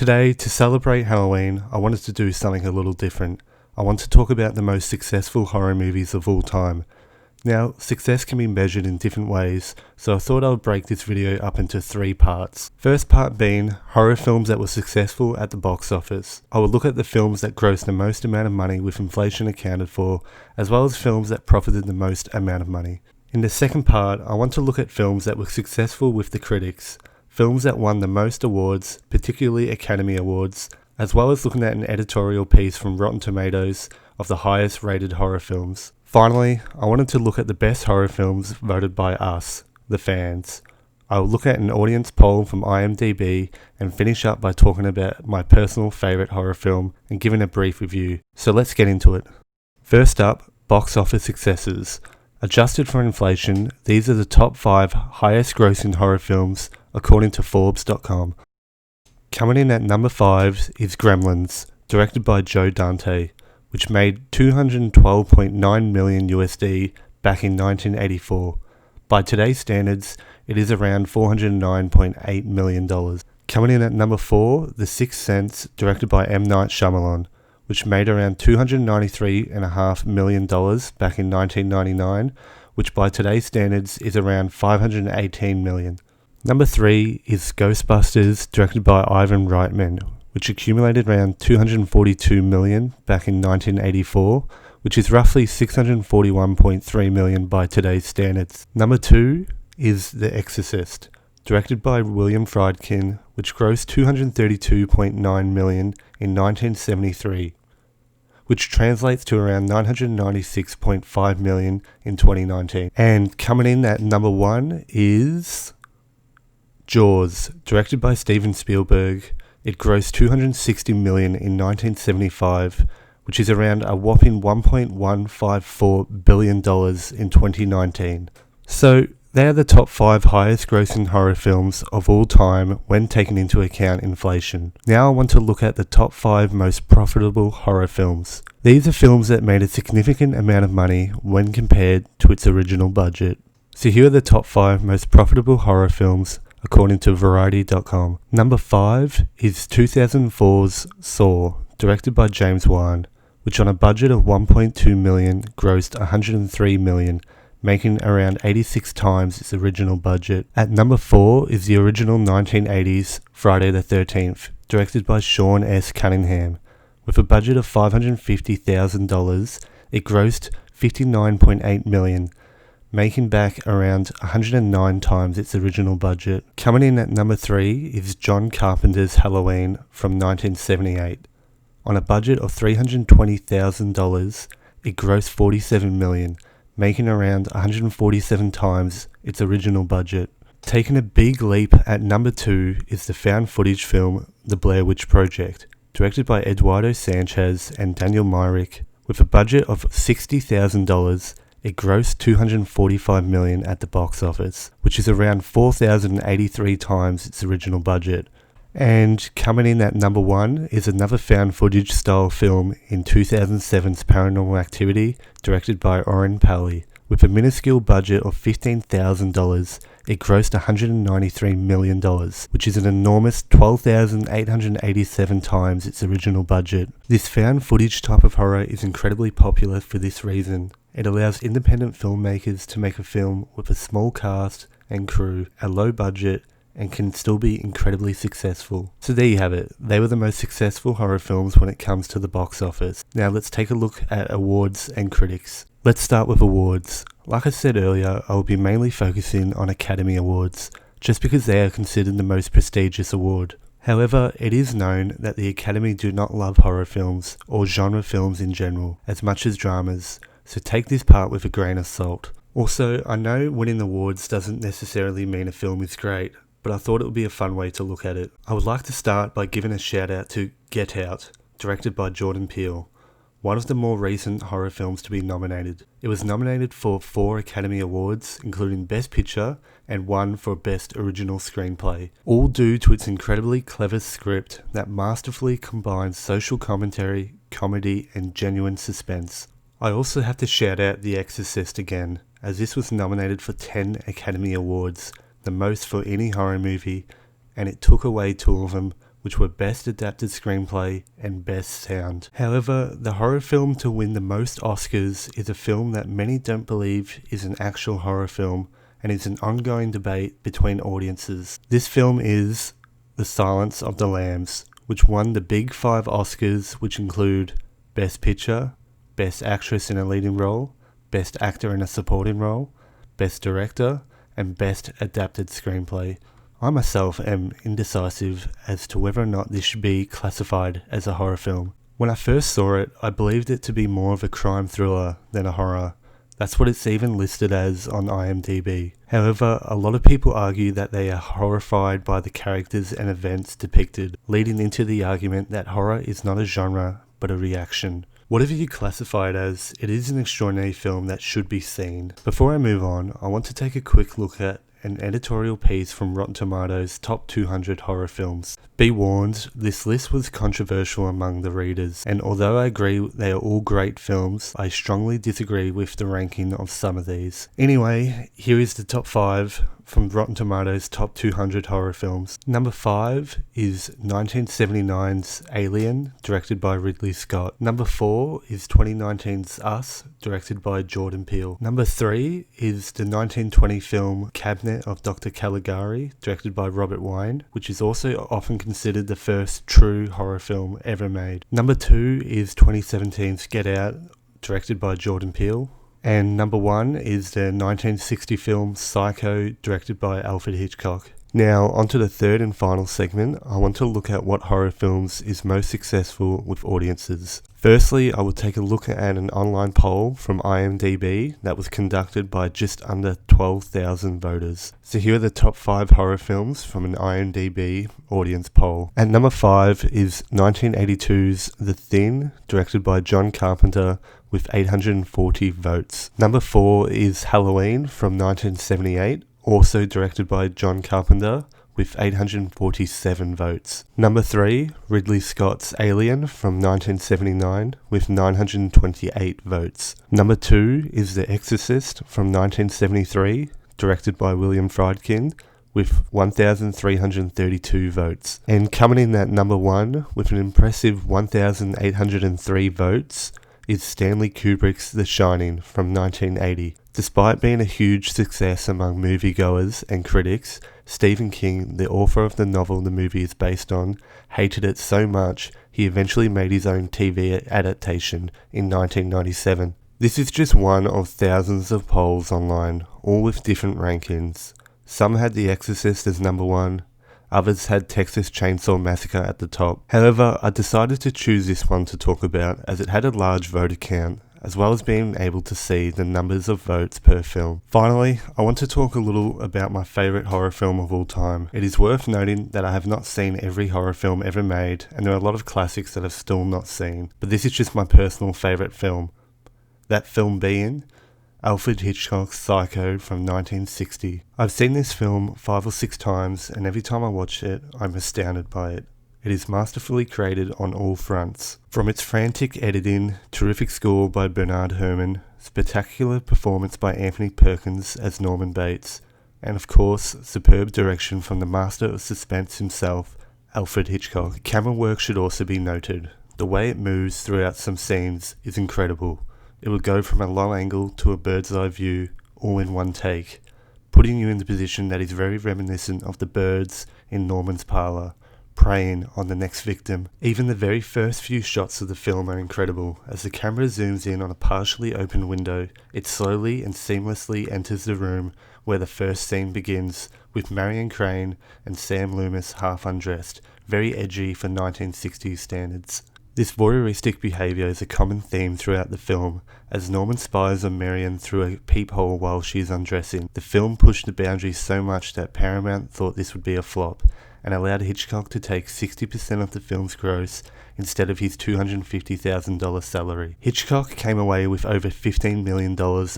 Today, to celebrate Halloween, I wanted to do something a little different. I want to talk about the most successful horror movies of all time. Now, success can be measured in different ways, so I thought I would break this video up into 3 parts. First part being horror films that were successful at the box office. I will look at the films that grossed the most amount of money with inflation accounted for, as well as films that profited the most amount of money. In the second part, I want to look at films that were successful with the critics. Films that won the most awards, particularly Academy Awards, as well as looking at an editorial piece from Rotten Tomatoes of the highest rated horror films. Finally, I wanted to look at the best horror films voted by us, the fans. I will look at an audience poll from IMDb and finish up by talking about my personal favourite horror film and giving a brief review. So let's get into it. First up, box office successes. Adjusted for inflation, these are the top 5 highest grossing horror films according to Forbes.com. Coming in at number 5 is Gremlins, directed by Joe Dante, which made $212.9 million USD back in 1984. By today's standards, it is around $409.8 million. Coming in at number 4, The Sixth Sense, directed by M. Night Shyamalan, which made around $293.5 million back in 1999, which by today's standards is around $518 million. Number 3 is Ghostbusters, directed by Ivan Reitman, which accumulated around $242 million back in 1984, which is roughly $641.3 million by today's standards. Number 2 is The Exorcist, directed by William Friedkin, which grossed $232.9 million in 1973, which translates to around $996.5 million in 2019. And coming in at number 1 is Jaws, directed by Steven Spielberg. It grossed $260 million in 1975, which is around a whopping $1.154 billion in 2019. So, they are the top 5 highest grossing horror films of all time when taking into account inflation. Now I want to look at the top 5 most profitable horror films. These are films that made a significant amount of money when compared to its original budget. So here are the top 5 most profitable horror films according to Variety.com. Number 5 is 2004's Saw, directed by James Wan, which on a budget of $1.2 million grossed $103 million, making around 86 times its original budget. At number 4 is the original 1980s Friday the 13th, directed by Sean S. Cunningham. With a budget of $550,000, it grossed $59.8 million, making back around 109 times its original budget. Coming in at number 3 is John Carpenter's Halloween from 1978. On a budget of $320,000, it grossed $47 million, making around 147 times its original budget. Taking a big leap at number 2 is the found footage film The Blair Witch Project, directed by Eduardo Sanchez and Daniel Myrick. With a budget of $60,000, it grossed $245 million at the box office, which is around 4,083 times its original budget. And coming in at number 1 is another found footage style film in 2007's Paranormal Activity, directed by Oren Pally. With a minuscule budget of $15,000, it grossed $193 million, which is an enormous 12,887 times its original budget. This found footage type of horror is incredibly popular for this reason. It allows independent filmmakers to make a film with a small cast and crew, a low budget, and can still be incredibly successful. So there you have it. They were the most successful horror films when it comes to the box office. Now let's take a look at awards and critics. Let's start with awards. Like I said earlier, I will be mainly focusing on Academy Awards, just because they are considered the most prestigious award. However, it is known that the Academy do not love horror films, or genre films in general, as much as dramas, so take this part with a grain of salt. Also, I know winning awards doesn't necessarily mean a film is great, but I thought it would be a fun way to look at it. I would like to start by giving a shout out to Get Out, directed by Jordan Peele, one of the more recent horror films to be nominated. It was nominated for 4 Academy Awards, including Best Picture and 1 for Best Original Screenplay, all due to its incredibly clever script that masterfully combines social commentary, comedy, and genuine suspense. I also have to shout out The Exorcist again, as this was nominated for 10 Academy Awards, the most for any horror movie, and it took away 2 of them which were Best Adapted Screenplay and Best Sound. However, the horror film to win the most Oscars is a film that many don't believe is an actual horror film and is an ongoing debate between audiences. This film is The Silence of the Lambs, which won the Big Five Oscars, which include Best Picture, Best Actress in a Leading Role, Best Actor in a Supporting Role, Best Director, and Best Adapted Screenplay. I myself am indecisive as to whether or not this should be classified as a horror film. When I first saw it, I believed it to be more of a crime thriller than a horror. That's what it's even listed as on IMDb. However, a lot of people argue that they are horrified by the characters and events depicted, leading into the argument that horror is not a genre, but a reaction. Whatever you classify it as, it is an extraordinary film that should be seen. Before I move on, I want to take a quick look at an editorial piece from Rotten Tomatoes' top 200 horror films. Be warned, this list was controversial among the readers, and although I agree they are all great films, I strongly disagree with the ranking of some of these. Anyway, here is the top 5 from Rotten Tomatoes' top 200 horror films. Number 5 is 1979's Alien, directed by Ridley Scott. Number 4 is 2019's Us, directed by Jordan Peele. Number 3 is the 1920 film Cabinet of Dr. Caligari, directed by Robert Wine, which is also often considered the first true horror film ever made. Number 2 is 2017's Get Out, directed by Jordan Peele. And number 1 is the 1960 film Psycho, directed by Alfred Hitchcock. Now, onto the third and final segment, I want to look at what horror films is most successful with audiences. Firstly, I will take a look at an online poll from IMDb that was conducted by just under 12,000 voters. So here are the top 5 horror films from an IMDb audience poll. At number 5 is 1982's The Thing, directed by John Carpenter, with 840 votes. Number 4 is Halloween from 1978, also directed by John Carpenter, with 847 votes. Number 3, Ridley Scott's Alien from 1979, with 928 votes. Number 2 is The Exorcist from 1973, directed by William Friedkin, with 1,332 votes. And coming in at number 1, with an impressive 1,803 votes, is Stanley Kubrick's The Shining from 1980. Despite being a huge success among moviegoers and critics, Stephen King, the author of the novel the movie is based on, hated it so much he eventually made his own TV adaptation in 1997. This is just one of thousands of polls online, all with different rankings. Some had The Exorcist as number 1, others had Texas Chainsaw Massacre at the top. However, I decided to choose this one to talk about as it had a large voter count, as well as being able to see the numbers of votes per film. Finally, I want to talk a little about my favourite horror film of all time. It is worth noting that I have not seen every horror film ever made, and there are a lot of classics that I've still not seen, but this is just my personal favourite film. That film being Alfred Hitchcock's Psycho from 1960. I've seen this film 5 or 6 times, and every time I watch it, I'm astounded by it. It is masterfully created on all fronts. From its frantic editing, terrific score by Bernard Herrmann, spectacular performance by Anthony Perkins as Norman Bates, and of course, superb direction from the master of suspense himself, Alfred Hitchcock. Camera work should also be noted. The way it moves throughout some scenes is incredible. It will go from a low angle to a bird's eye view, all in one take, putting you in the position that is very reminiscent of the birds in Norman's parlour, preying on the next victim. Even the very first few shots of the film are incredible. As the camera zooms in on a partially open window, it slowly and seamlessly enters the room where the first scene begins, with Marion Crane and Sam Loomis half undressed, very edgy for 1960s standards. This voyeuristic behaviour is a common theme throughout the film, as Norman spies on Marion through a peephole while she is undressing. The film pushed the boundaries so much that Paramount thought this would be a flop, and allowed Hitchcock to take 60% of the film's gross instead of his $250,000 salary. Hitchcock came away with over $15 million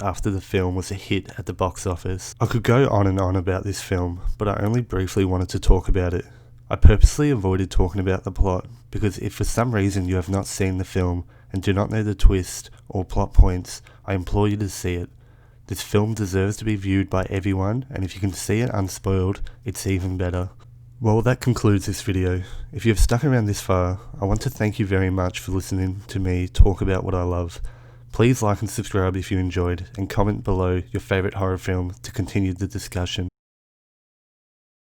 after the film was a hit at the box office. I could go on and on about this film, but I only briefly wanted to talk about it. I purposely avoided talking about the plot, because if for some reason you have not seen the film and do not know the twist or plot points, I implore you to see it. This film deserves to be viewed by everyone, and if you can see it unspoiled, it's even better. Well, that concludes this video. If you've stuck around this far, I want to thank you very much for listening to me talk about what I love. Please like and subscribe if you enjoyed, and comment below your favourite horror film to continue the discussion.